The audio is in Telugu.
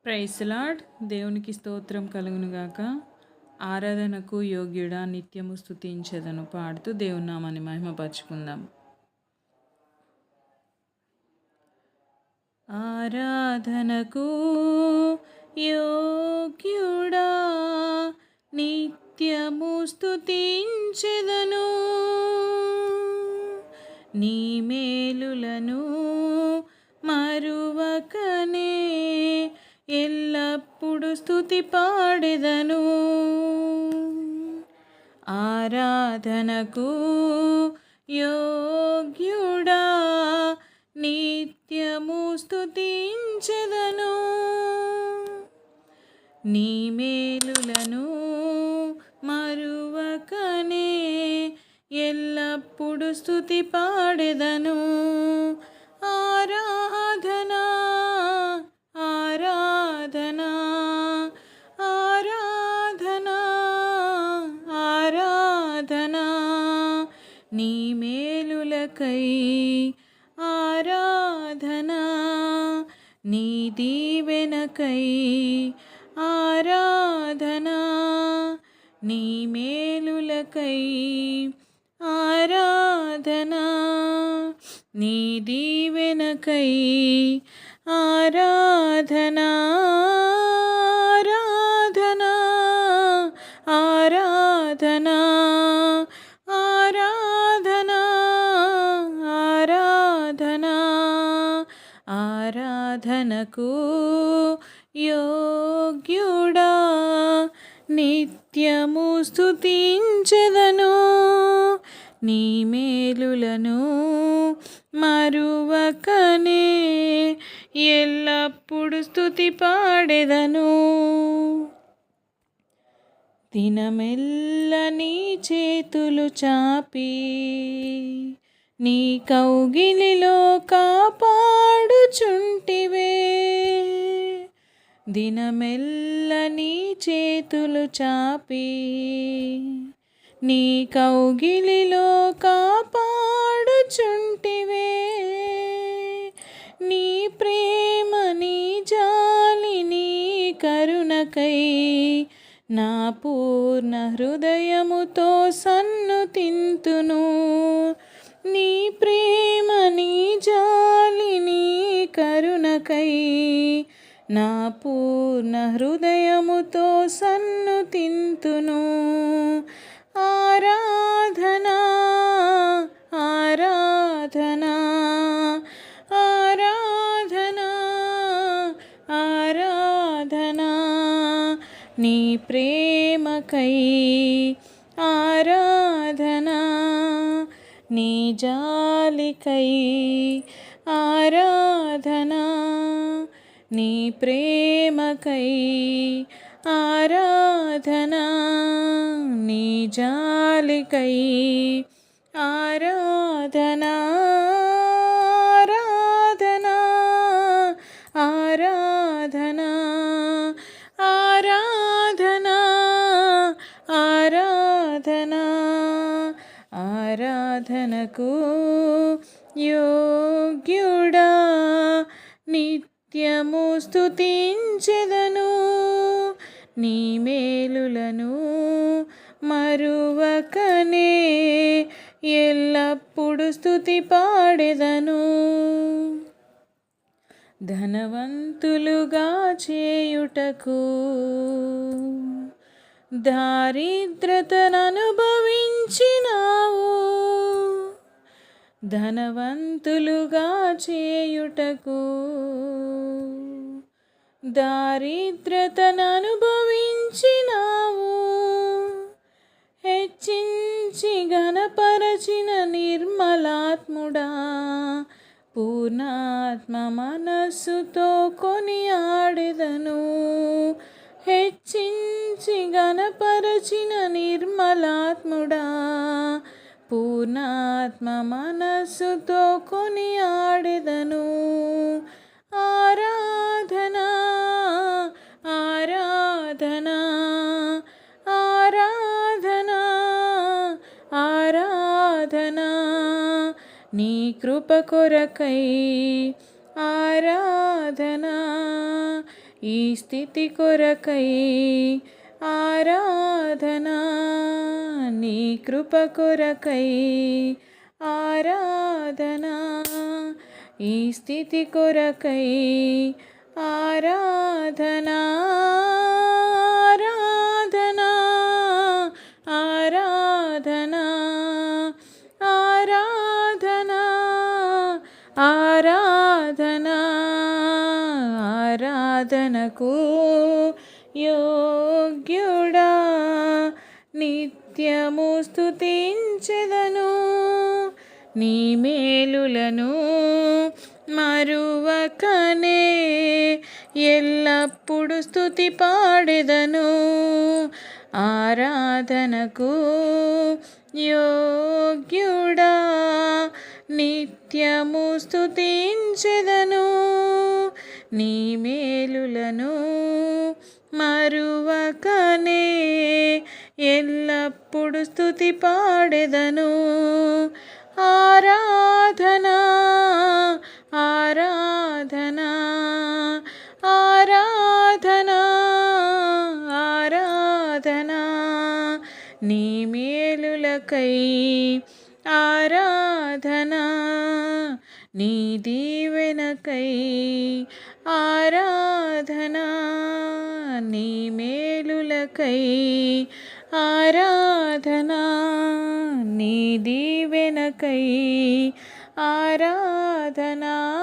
Praise lord. దేవునికి స్తోత్రం కలుగునుగాక. ఆరాధనకు యోగ్యుడా నిత్యము స్తుతించెదను పాడుతూ దేవుని నామాన్ని మహిమపరచుకుందాం. ఆరాధనకు యోగ్యుడా నిత్యము స్తుతించెదను, నీ మేలులను మరువకనే ఎల్లప్పుడు స్తుతి పాడెదను. ఆరాధనకు యోగ్యుడా నిత్యము స్తుతించెదను, నీ మేలులను మరువకనే ఎల్లప్పుడు స్తుతి పాడెదను. ఆరాధనా ఆరాధనా ఆరాధనా ఆరాధనా నీ మేలులకై ఆరాధనా, నీ దీవెనకై ఆరాధనా, నీ మేలులకై ఆరాధనా, నీ దీవెనకై ఆరాధనా. ఆరాధనా ఆరాధనా ఆరాధనా ఆరాధనా ఆరాధనకు యోగ్యుడా నిత్యము స్తుతించెదను, నీ మేలులను మరువకనే ఎల్లప్పుడు స్తుతి పాడెదను. దినమెల్ల నీ చేతులు చాపి నీ కౌగిలిలో కాపాడుచుంటివే, దినమెల్ల నీ చేతులు చాపి నీ కౌగిలిలో కాపాడుచుంటివే, నీ ప్రేమ నీ జాలి నీ కరుణకై నా పూర్ణ హృదయముతో సన్నుతింతును. నీ ప్రేమ నీ జాలి నీ కరుణకై నా పూర్ణ హృదయముతో సన్నుతింతును. ఆరాధనా ఆరాధనా ఆరాధనా ఆరాధనా నీ ప్రేమకై ఆరాధనా, నీ జాలికై ఆరాధనా, నీ ప్రేమకై ఆరాధనా, నీ జాలికై ఆరాధనా. ఆరాధనా ఆరాధనా ఆరాధనా ఆరాధనకు యోగ్యుడా నిత్యము స్తుతించెదను, నీ మేలులను మరువకనే ఎల్లప్పుడు స్తుతి పాడెదను. ధనవంతులుగా చేయుటకు దారిద్రతననుభవించినావు, ధనవంతులుగా చేయుటకు దారిద్రతననుభవించినావు, హెచ్చించి ఘనపరచిన నిర్మలాత్ముడా పూర్ణాత్మ మనస్సుతో కొనియాడెదను. హెచ్చించి ఘనపరచిన నిర్మలాత్ముడా పూర్ణాత్మ మనస్సుతో కొనియాడెదను. ఆరాధనా ఆరాధనా ఆరాధనా ఆరాధనా నీ కృప కొరకై ఆరాధనా, ఈ స్థితి కొరకై ఆరాధనా, నీ కృప కొరకై ఆరాధనా, ఈ స్థితి కొరకై ఆరాధనా, ఆరాధనా, ఆరాధనా, ఆరాధనా, ఆరాధనా, ఆరాధనకు యోగ్యుడా, నిత్యము స్తుతించెదను, నీ మేలులను మరువకనే ఎల్లప్పుడు స్తుతి పాడెదను. ఆరాధనకు యోగ్యుడా, నిత్యము స్తుతించెదను, నీ మేలులను మరువకనే ఎల్లప్పుడు స్తుతి పాడెదను. ఆరాధనా, ఆరాధనా, ఆరాధనా, ఆరాధనా, నీ మేలులకై ఆరాధనా, నీ దీవెనకై ఆరాధనా, నీ మేలులకై ఆరాధనా, నీ దీవెనకై ఆరాధనా.